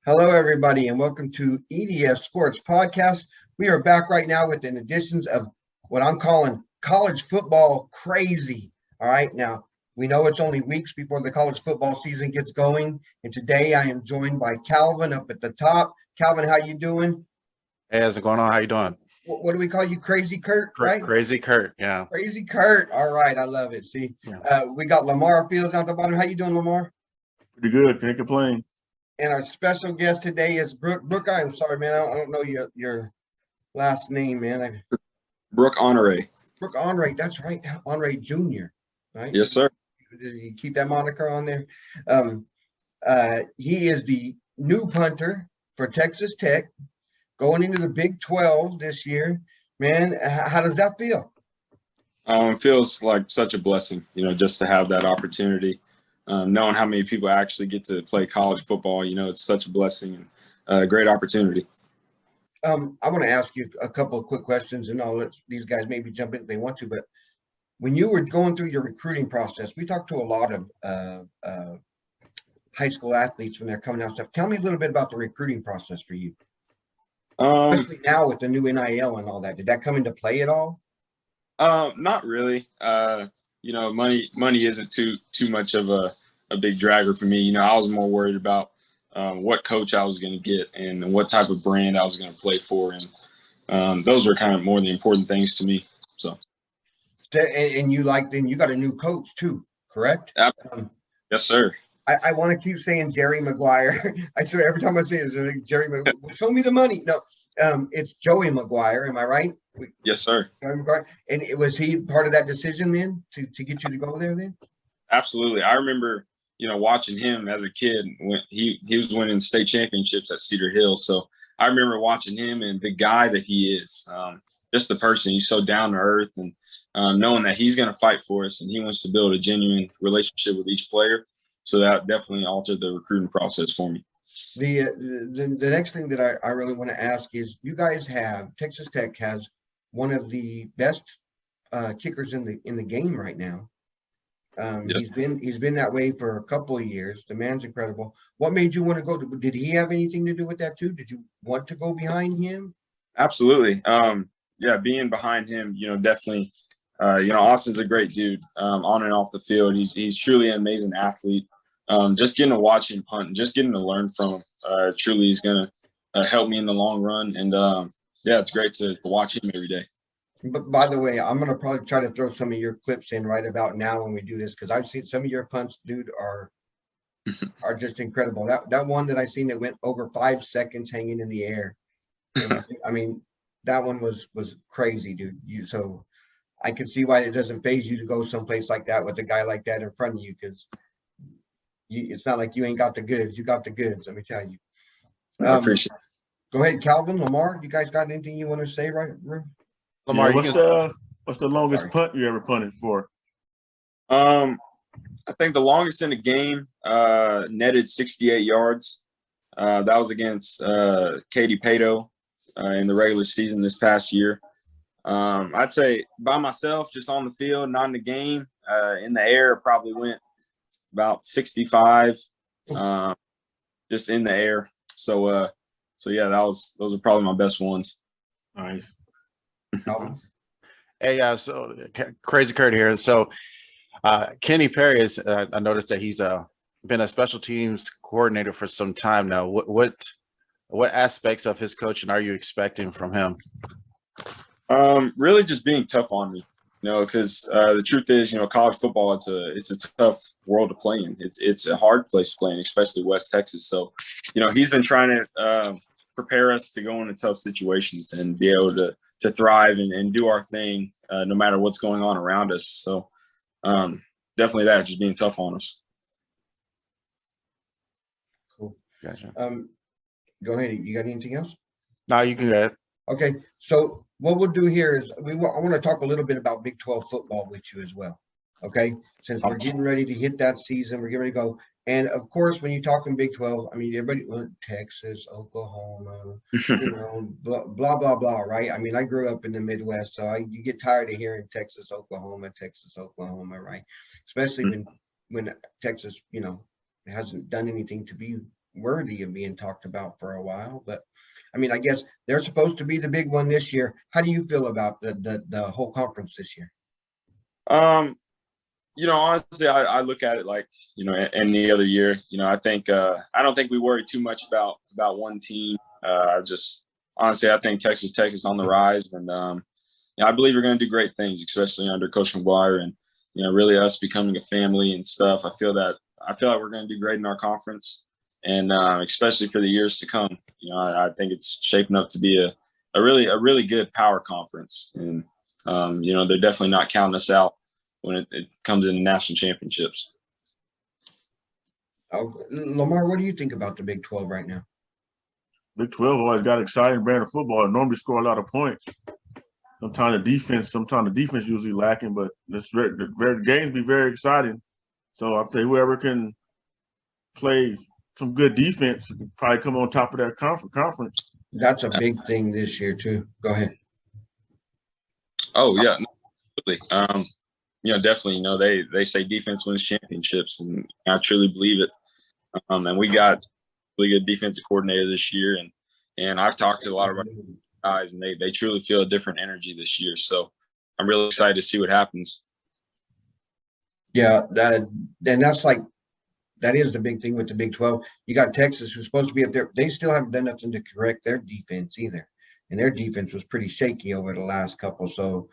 Hello, everybody, and welcome to EDF Sports Podcast. We are back right now with an editions of what I'm calling college football crazy. All right, now we know it's only weeks before the college football season gets going, and today I am joined by Calvin up at the top. Calvin, how you doing? Hey, how's it going on? How you doing? What do we call you? Crazy Kurt, right? Crazy Kurt, yeah. Crazy Kurt. All right, I love it. See, Yeah. we got Lamar Fields out the bottom. How you doing, Lamar? Pretty good. Can't complain. And our special guest today is Brook. Brook, I'm sorry, man. I don't know your last name, man. Brook Honore. Brook Honore. That's right. Honore Jr., right? Yes, sir. Did you keep that moniker on there? He is the new punter for Texas Tech going into the Big 12 this year. Man, how does that feel? It feels like such a blessing, just to have that opportunity. Knowing how many people actually get to play college football, it's such a blessing and a great opportunity. I want to ask you a couple of quick questions, and I'll let these guys maybe jump in if they want to. But when you were going through your recruiting process, we talked to a lot of high school athletes when they're coming out and stuff. Tell me a little bit about the recruiting process for you, especially now with the new NIL and all that. Did that come into play at all? Not really. Money isn't too much of a big dragger for me. I was more worried about what coach I was going to get and what type of brand I was going to play for, and those were kind of more the important things to me. So, and you got a new coach too, correct? Yes, sir. I want to keep saying Jerry Maguire. I swear every time I say it, it's like Jerry Maguire. Show me the money. No, it's Joey Maguire. Am I right? Yes, sir. And was he part of that decision then to get you to go there then? Absolutely. I remember, watching him as a kid when he was winning state championships at Cedar Hill. So I remember watching him and the guy that he is, just the person. He's so down to earth, and knowing that he's going to fight for us and he wants to build a genuine relationship with each player. So that definitely altered the recruiting process for me. The next thing that I really want to ask is, you guys have, Texas Tech has one of the best kickers in the game right now. Yes. He's been that way for a couple of years. The man's incredible. What made you want to go? Did he have anything to do with that too? Did you want to go behind him? Absolutely. Being behind him, definitely. Austin's a great dude on and off the field. He's truly an amazing athlete. Just getting to watch him punt and just getting to learn from him truly is going to help me in the long run. And it's great to watch him every day. But by the way, I'm going to probably try to throw some of your clips in right about now when we do this, because I've seen some of your punts, dude, are just incredible. That one that I seen that went over 5 seconds hanging in the air. I mean, that one was crazy, dude. So I can see why it doesn't faze you to go someplace like that with a guy like that in front of you, because it's not like you ain't got the goods. You got the goods, let me tell you. I appreciate it. Go ahead, Calvin, Lamar. You guys got anything you want to say, right? Lamar, what's the longest punt you ever punted for? I think the longest in the game netted 68 yards. That was against Katy Pato in the regular season this past year. I'd say by myself, just on the field, not in the game, in the air, probably went about 65, just in the air. So those are probably my best ones. Nice. Hey, so Crazy Kurt here. So Kenny Perry is. I noticed that he's been a special teams coordinator for some time now. What aspects of his coaching are you expecting from him? Really, just being tough on me. Because the truth is, college football, it's a tough world to play in. It's a hard place to play in, especially West Texas. So, he's been trying to prepare us to go into tough situations and be able to thrive and do our thing no matter what's going on around us. So definitely that, just being tough on us. Cool. Gotcha. Go ahead. You got anything else? No, you can go ahead. Okay. So what we'll do here is I want to talk a little bit about Big 12 football with you as well. Okay. Since we're getting ready to hit that season, we're getting ready to go. And of course, when you talk in Big 12, I mean, everybody, Texas, Oklahoma, blah, blah, blah, blah, right? I mean, I grew up in the Midwest, so you get tired of hearing Texas, Oklahoma, right? Especially when Texas, hasn't done anything to be worthy of being talked about for a while. But I mean, I guess they're supposed to be the big one this year. How do you feel about the whole conference this year? Honestly, I look at it like, any other year. I think I don't think we worry too much about one team. Honestly, I think Texas Tech is on the rise, and I believe we're going to do great things, especially under Coach McGuire, and really us becoming a family and stuff. I feel like we're going to do great in our conference, and especially for the years to come. I think it's shaping up to be a really good power conference, and they're definitely not counting us out when it comes into national championships. Lamar, what do you think about the Big 12 right now? Big 12 always got exciting brand of football. It normally score a lot of points. Sometimes the defense usually lacking, but the games be very exciting. So I'll tell you, whoever can play some good defense can probably come on top of that conference. That's a big thing this year too. Go ahead. Oh yeah, absolutely. Definitely. They say defense wins championships, and I truly believe it. And we got a really good defensive coordinator this year, and I've talked to a lot of our guys, and they truly feel a different energy this year. So I'm really excited to see what happens. Yeah, that is the big thing with the Big 12. You got Texas, who's supposed to be up there. They still haven't done nothing to correct their defense either, and their defense was pretty shaky over the last couple. So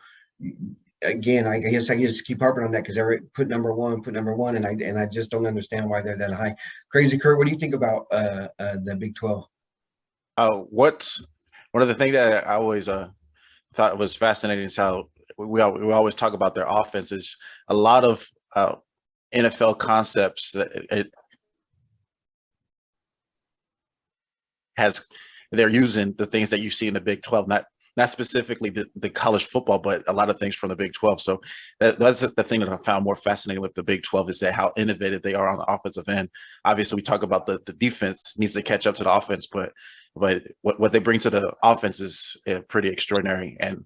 again, I guess I just keep harping on that because they're put number one, and I just don't understand why they're that high. Crazy Kurt, what do you think about the Big 12? One of the things that I always thought was fascinating is how we always talk about their offense. Is a lot of NFL concepts that they're using the things that you see in the Big 12, not specifically the college football, but a lot of things from the Big 12. So that's the thing that I found more fascinating with the Big 12 is that how innovative they are on the offensive end. Obviously, we talk about the defense needs to catch up to the offense, but what they bring to the offense is pretty extraordinary. And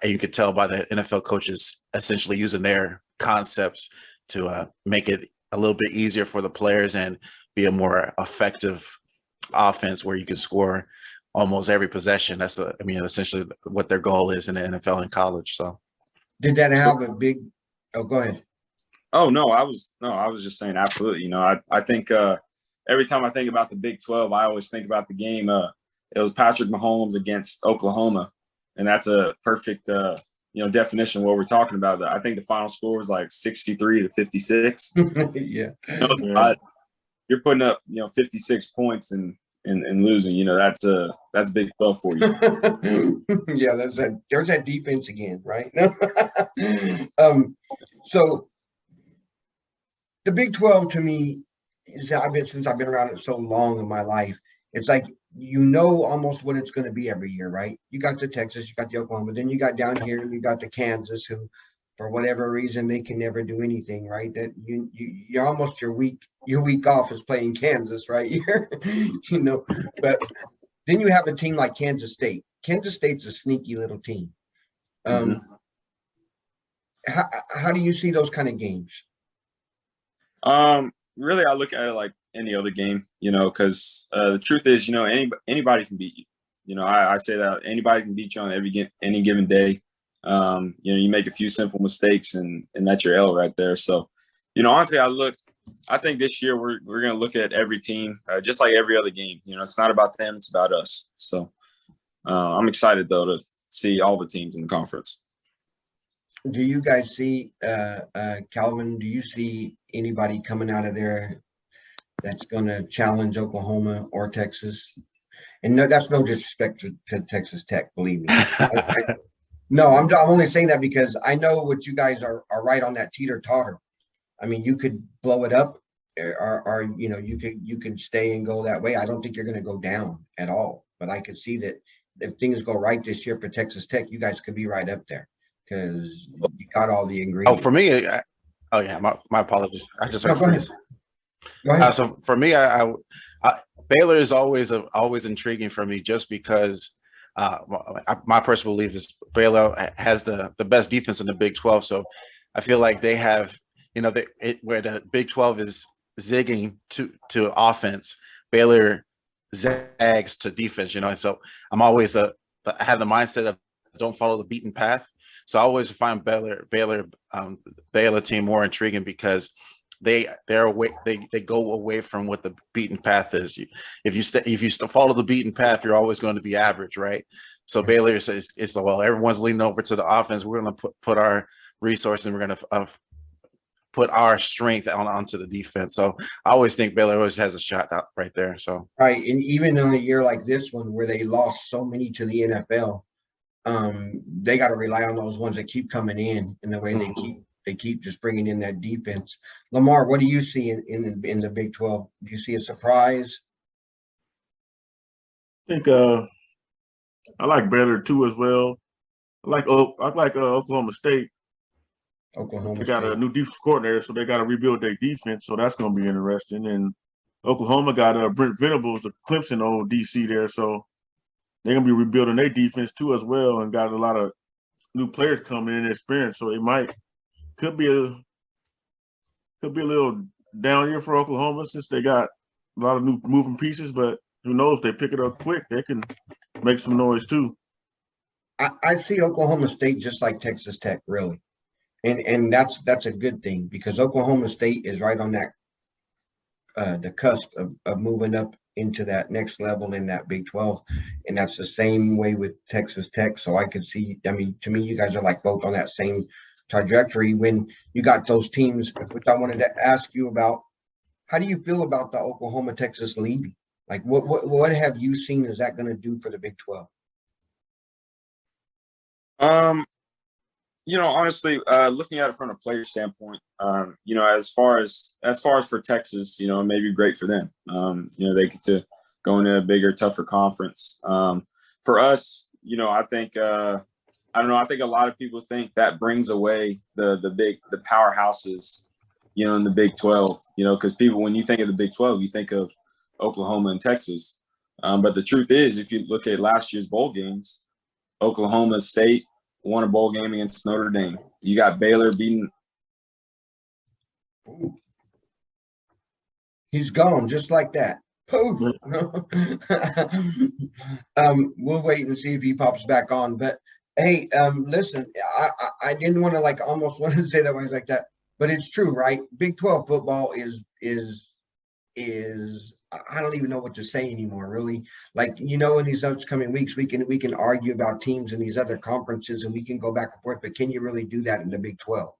you could tell by the NFL coaches essentially using their concepts to make it a little bit easier for the players and be a more effective offense where you can score almost every possession. That's essentially what their goal is in the NFL and college. So did that have a big go ahead. Oh no, I was just saying absolutely. I think every time I think about the Big 12, I always think about the game. It was Patrick Mahomes against Oklahoma, and that's a perfect definition of what we're talking about. I think the final score was like 63-56. Yeah. You're putting up 56 points and losing. That's Big 12 for you. Yeah, there's that defense again, right? So the Big 12 to me is since I've been around it so long in my life, it's like almost what it's going to be every year, right? You got the Texas, you got the Oklahoma, then you got down here, you got the Kansas, who for whatever reason they can never do anything, right? That you're almost your week off is playing Kansas, right? But then you have a team like Kansas State. Kansas State's a sneaky little team. How do you see those kind of games? Really, I look at it like any other game, because the truth is, anybody can beat you. I say that anybody can beat you on any given day. You make a few simple mistakes and that's your L right there. So, honestly, I think this year we're going to look at every team just like every other game. It's not about them, it's about us. So I'm excited though to see all the teams in the conference. Do you guys see, Calvin, do you see anybody coming out of there that's going to challenge Oklahoma or Texas? And no, that's no disrespect to Texas Tech, believe me. No, I'm only saying that because I know what you guys are right on that teeter-totter. I mean, you could blow it up or you can stay and go that way. I don't think you're going to go down at all. But I could see that if things go right this year for Texas Tech, you guys could be right up there because you got all the ingredients. Oh, for me, my apologies. I just heard Go ahead. So for me, I Baylor is always intriguing for me just because my personal belief is Baylor has the best defense in the Big 12. So I feel like they have, where the Big 12 is zigging to offense, Baylor zags to defense, you know. And so I'm always I have the mindset of don't follow the beaten path. So I always find Baylor team more intriguing because they go away from what the beaten path is. If you follow the beaten path, you're always going to be average, right? So Baylor says it's well, everyone's leaning over to the offense. We're going to put our resources and we're going to put our strength onto the defense. So I always think Baylor always has a shot out right there. So right, and even in a year like this one where they lost so many to the NFL, they got to rely on those ones that keep coming in the way they keep just bringing in that defense. Lamar, what do you see in the Big 12? Do you see a surprise? I think I like Baylor too as well. I like Oklahoma State. They got a new defense coordinator, so they got to rebuild their defense. So that's going to be interesting. And Oklahoma got Brent Venables, the Clemson old DC there, so they're going to be rebuilding their defense too as well, and got a lot of new players coming in experience. So it could be a little down year for Oklahoma since they got a lot of new moving pieces. But who knows? If they pick it up quick, they can make some noise too. I see Oklahoma State just like Texas Tech, really. And that's a good thing because Oklahoma State is right on that the cusp of moving up into that next level in that Big 12, and that's the same way with Texas Tech. So I could see. I mean, to me, you guys are like both on that same trajectory. When you got those teams, which I wanted to ask you about, how do you feel about the Oklahoma Texas league? Like, what have you seen? Is that going to do for the Big 12? Honestly, looking at it from a player standpoint, as far as for Texas, it may be great for them. They get to go into a bigger, tougher conference. For us, I think, I don't know. I think a lot of people think that brings away the powerhouses, in the Big 12, because people, when you think of the Big 12, you think of Oklahoma and Texas. But the truth is, if you look at last year's bowl games, Oklahoma State won a bowl game against Notre Dame. You got Baylor beating. He's gone just like that. Poof. We'll wait and see if he pops back on. But hey, listen, I didn't want to almost want to say that way like that, but it's true, right? Big 12 football is I don't even know what to say anymore, really. In these upcoming weeks, we can argue about teams in these other conferences and we can go back and forth, but can you really do that in the Big 12?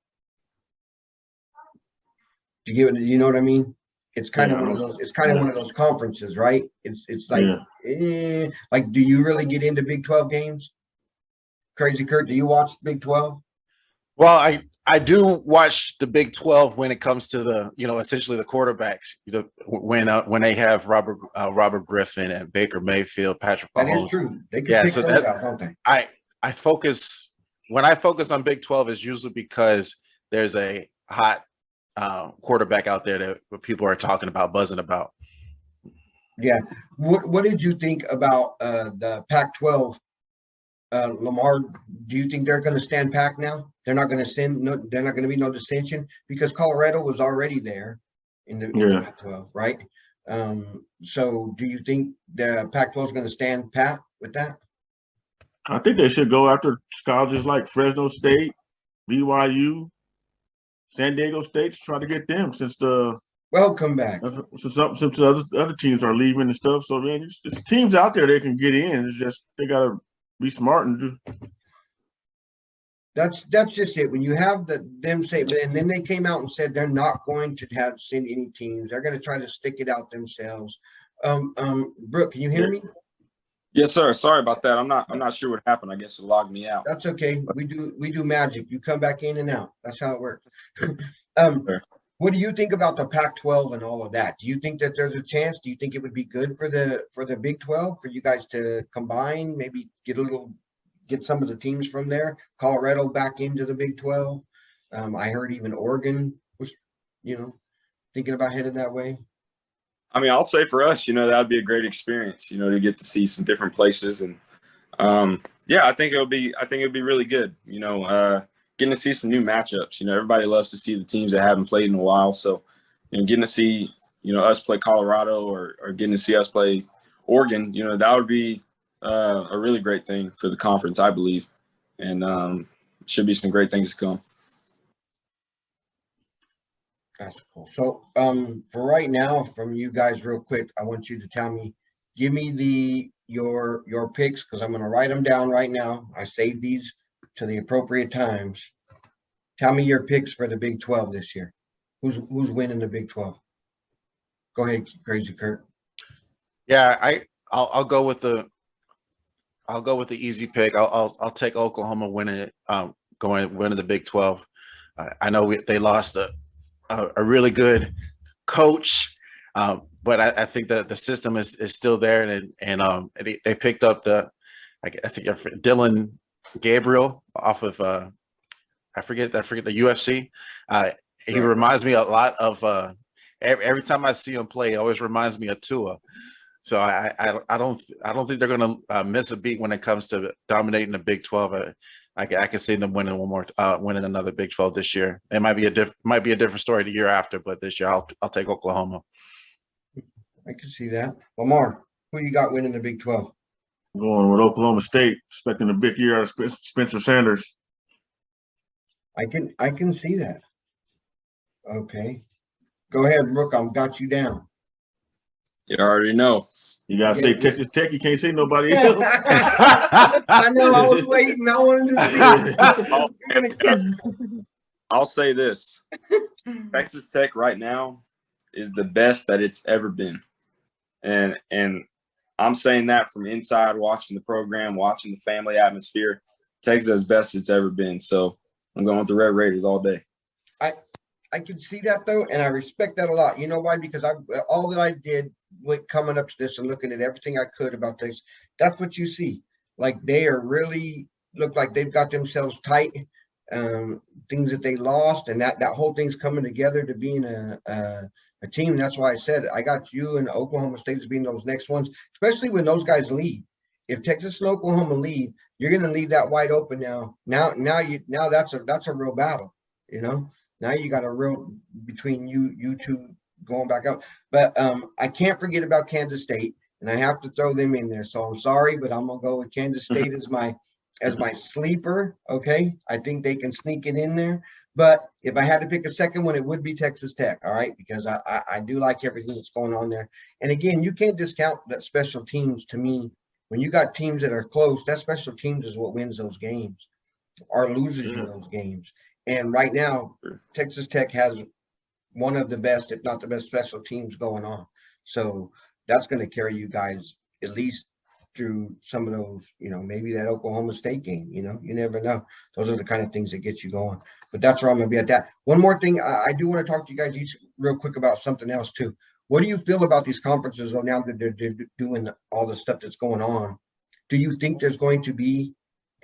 You know what I mean? It's kind of one of those. It's kind of one of those conferences, right? It's like, do you really get into Big 12 games? Crazy Kurt, do you watch Big 12? Well, I do watch the Big 12 when it comes to the, essentially the quarterbacks, when they have Robert Griffin and Baker Mayfield, Patrick Mahomes. That is true. They can pick those out, don't they? I focus on Big 12 is usually because there's a hot quarterback out there that people are talking about, buzzing about. Yeah. What did you think about the Pac-12? Lamar, do you think they're going to stand Pac now? They're not going to they're not going to be no dissension because Colorado was already there in the Pac-12, right? So do you think the Pac-12 is going to stand pat with that? I think they should go after colleges like Fresno State, BYU, San Diego State to try to get them since welcome back. Since other teams are leaving and stuff. So man, there's teams out there they can get in. It's just they gotta be smart and do. That's just it. When you have them say, and then they came out and said they're not going to send any teams. They're going to try to stick it out themselves. Brook, can you hear me? Yes, sir. Sorry about that. I'm not sure what happened. I guess it logged me out. That's okay. We do magic. You come back in and out. That's how it works. Sure. What do you think about the Pac-12 and all of that? Do you think that there's a chance? Do you think it would be good for the Big 12 for you guys to combine, maybe get some of the teams from there, Colorado back into the Big 12? I heard even Oregon was, thinking about heading that way. I mean, I'll say for us, that'd be a great experience, to get to see some different places. And I think it'll be really good, getting to see some new matchups. Everybody loves to see the teams that haven't played in a while. So, getting to see us play Colorado or getting to see us play Oregon, that would be a really great thing for the conference, I believe. And should be some great things to come. That's cool. So for right now, from you guys real quick, I want you to give me your picks, because I'm going to write them down right now. I saved these to the appropriate times. Tell me your picks for the Big 12 this year. Who's winning the Big 12? Go ahead, Crazy Kurt. Yeah, I'll go with the easy pick. I'll take Oklahoma winning it, winning the Big 12. I know they lost a really good coach, but I think that the system is still there, and they picked up I think Dylan Gabriel off of I forget the UFC. He reminds me a lot of every time I see him play, he always reminds me of Tua. So I don't think they're going to miss a beat when it comes to dominating the Big 12. I can see them winning winning another Big 12 this year. It might be a different story the year after, but this year I'll take Oklahoma. I can see that. Lamar, who you got winning the Big 12? I'm going with Oklahoma State, expecting a big year out of Spencer Sanders. I can see that. Okay. Go ahead, Brooke. I've got you down. You already know. You got to say Texas Tech. You can't say nobody else. I know. I was waiting. I wanted to see. I'll say this. Texas Tech right now is the best that it's ever been. And I'm saying that from inside, watching the program, watching the family atmosphere. Texas is best it's ever been. So I'm going with the Red Raiders all day. I can see that, though, and I respect that a lot. You know why? Because all that I did with coming up to this and looking at everything I could about this, that's what you see. Like, they are really look like they've got themselves tight. Things that they lost, and that whole thing's coming together to being a team. That's why I said I got you and Oklahoma State as being those next ones, especially when those guys leave. If Texas and Oklahoma leave, you're going to leave that wide open now. Now that's a real battle, Now you got a real between you two going back up. But I can't forget about Kansas State, and I have to throw them in there. So I'm sorry, but I'm gonna go with Kansas State as my sleeper. Okay, I think they can sneak it in there. But if I had to pick a second one, it would be Texas Tech. All right, because I do like everything that's going on there. And again, you can't discount that special teams. To me, when you got teams that are close, that special teams is what wins those games or loses you those games. And right now, Texas Tech has one of the best, if not the best, special teams going on. So that's going to carry you guys at least through some of those, maybe that Oklahoma State game, you never know. Those are the kind of things that get you going. But that's where I'm going to be at that. One more thing, I do want to talk to you guys each real quick about something else too. What do you feel about these conferences, though, now that they're doing all the stuff that's going on? Do you think there's going to be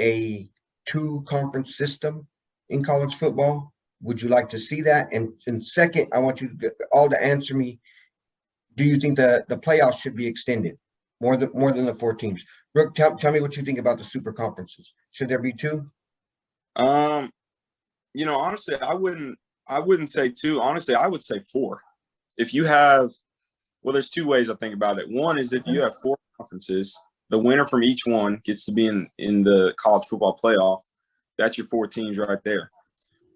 a 2-conference system in college football? Would you like to see that? And second, I want you all to answer me. Do you think the playoffs should be extended more than the 4 teams? Brooke, tell me what you think about the super conferences. Should there be 2? Honestly, I wouldn't say 2. Honestly, I would say 4. If you have, there's 2 ways I think about it. One is if you have 4 conferences, the winner from each one gets to be in the college football playoff. That's your 4 teams right there.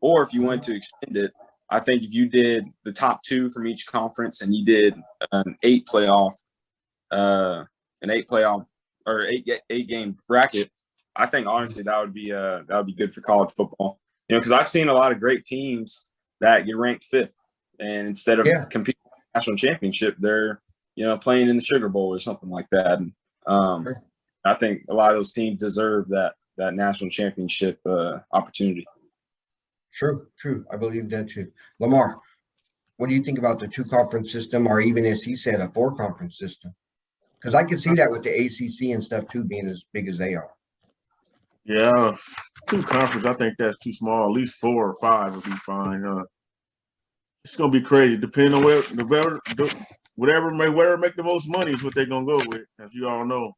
Or if you wanted to extend it, I think if you did the top 2 from each conference and you did an 8 game bracket, I think honestly that would be good for college football. Because I've seen a lot of great teams that get ranked 5th, and instead of competing for the national championship, they're playing in the Sugar Bowl or something like that. And I think a lot of those teams deserve that national championship opportunity. True. I believe that too. Lamar, what do you think about the 2-conference system, or even, as he said, a 4-conference system? Because I can see that with the ACC and stuff too being as big as they are. Yeah, 2 conference. I think that's too small. At least 4 or 5 would be fine. It's gonna be crazy. Depending on whatever make the most money is what they're gonna go with, as you all know.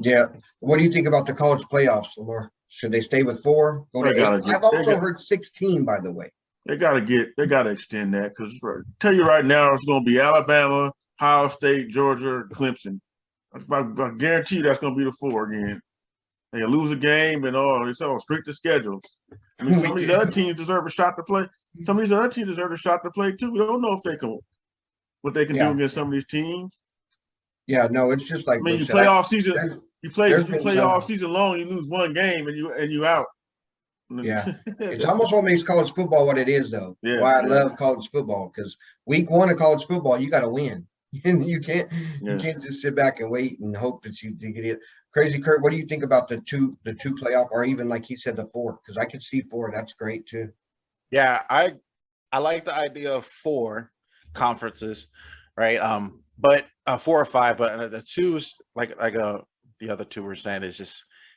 Yeah. What do you think about the college playoffs, Lamar? Should they stay with 4? I've also heard 16, by the way. They gotta extend that because tell you right now, it's gonna be Alabama, Ohio State, Georgia, Clemson. I guarantee you that's gonna be the 4 again. They lose a game and it's all stricter schedules. I mean, some of these other teams deserve a shot to play. Some of these other teams deserve a shot to play too. We don't know if they can what they can do against some of these teams. Yeah, no, it's just like I mean, you play all season. You play all season long. You lose one game and you out. Yeah, it's almost what makes college football what it is, though. Yeah, why I love college football, because week 1 of college football, you got to win. And you can't just sit back and wait and hope that you get it. Crazy Kurt, what do you think about the two playoff, or even like he said, the 4? Because I could see 4. That's great too. Yeah, I like the idea of 4 conferences, right? But 4 or 5, but the 2s like the other 2 were saying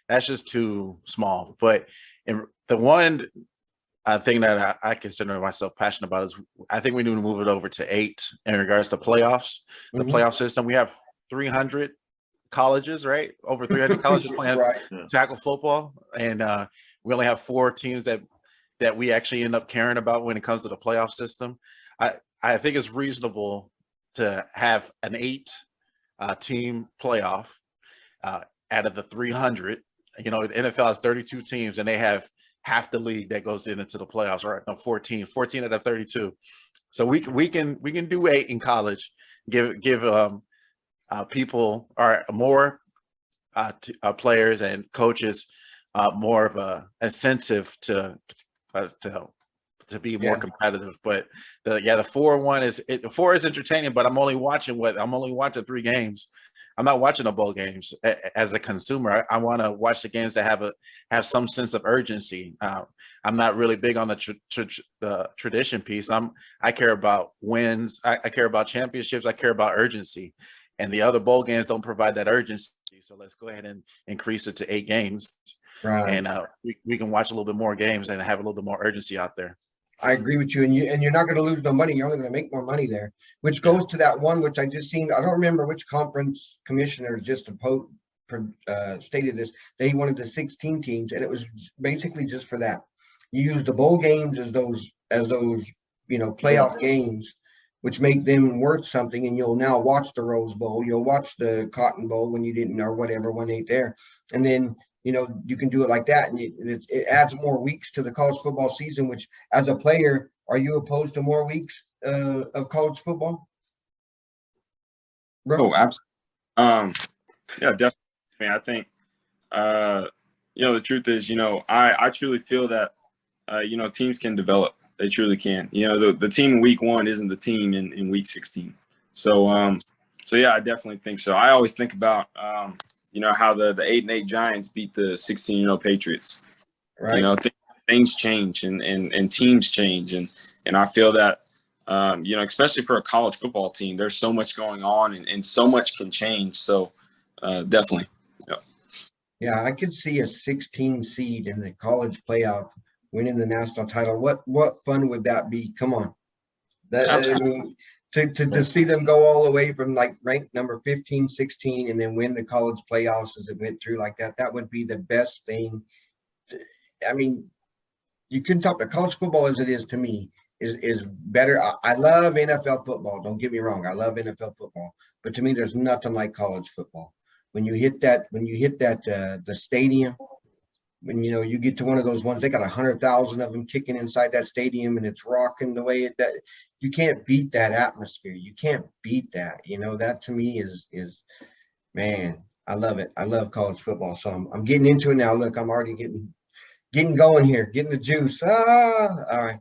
that's just too small. But the one thing that I consider myself passionate about is I think we need to move it over to 8 in regards to playoffs. The playoff system. We have 300 colleges, right? Over 300 colleges playing tackle football, and we only have 4 teams that we actually end up caring about when it comes to the playoff system. I think it's reasonable to have an 8 team playoff out of the 300. You know, the NFL has 32 teams, and they have half the league that goes into the playoffs, right? No, 14 out of 32. So we can do 8 in college. Give people or more players and coaches more of a incentive to be more competitive. But the 4-1 is 4 is entertaining, but I'm only watching 3 games. I'm not watching the bowl games as a consumer. I want to watch the games that have some sense of urgency. I'm not really big on the tradition piece. I care about wins. I care about championships. I care about urgency, and the other bowl games don't provide that urgency. So let's go ahead and increase it to 8 games, and we can watch a little bit more games and have a little bit more urgency out there. I agree with you, and you're not going to lose no money. You're only going to make more money there, which goes to that one which I just seen. I don't remember which conference commissioner just stated this. They wanted the 16 teams, and it was basically just for that. You use the bowl games as those playoff games, which make them worth something. And you'll now watch the Rose Bowl, you'll watch the Cotton Bowl when you didn't, or whatever, when they ain't there, and then you can do it like that, and it adds more weeks to the college football season, which as a player, are you opposed to more weeks of college football? Bro? Oh, absolutely. Yeah, definitely. I mean, I think, the truth is, I truly feel that, teams can develop. They truly can. The team in week 1 isn't the team in week 16. So yeah, I definitely think so. I always think about, how the 8-8 Giants beat the 16-0 Patriots. Right. Things change and teams change. And I feel that, especially for a college football team, there's so much going on and so much can change. So definitely. Yeah, I could see a 16 seed in the college playoff winning the national title. What fun would that be? Come on. To see them go all the way from like ranked number 15, 16, and then win the college playoffs as it went through like that would be the best thing. I mean, you couldn't talk the college football as it is to me is better. I love NFL football. Don't get me wrong. I love NFL football, but to me, there's nothing like college football. When you hit that, the stadium, when you get to one of those ones, they got 100,000 of them kicking inside that stadium, and it's rocking the way that you can't beat that atmosphere. You can't beat that. That to me is man, I love it. I love college football. So I'm getting into it now. Look, I'm already getting going here, getting the juice. All right.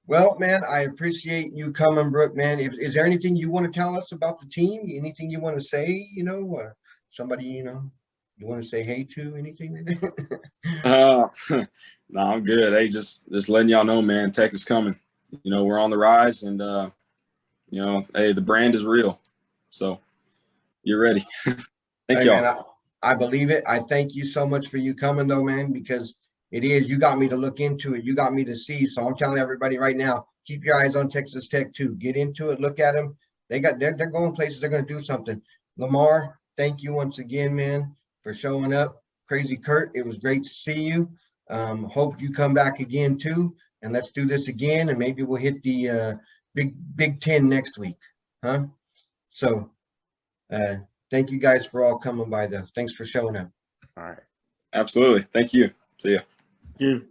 Well, man, I appreciate you coming, Brook, man. Is there anything you want to tell us about the team? Anything you want to say, or somebody, you want to say hey to, anything? No, I'm good. Hey, just letting y'all know, man, Tech is coming. We're on the rise, and, hey, the brand is real. So you're ready. Thank y'all. Man, I believe it. I thank you so much for you coming, though, man, because it is. You got me to look into it. You got me to see. So I'm telling everybody right now, keep your eyes on Texas Tech, too. Get into it. Look at them. They're going places. They're going to do something. Lamar, thank you once again, man, for showing up. Crazy Kurt, it was great to see you. Hope you come back again, too. and let's do this again, and maybe we'll hit the Big Ten next week, huh? So thank you guys for all coming by, though. Thanks for showing up. All right. Absolutely. Thank you. See ya. Thank you.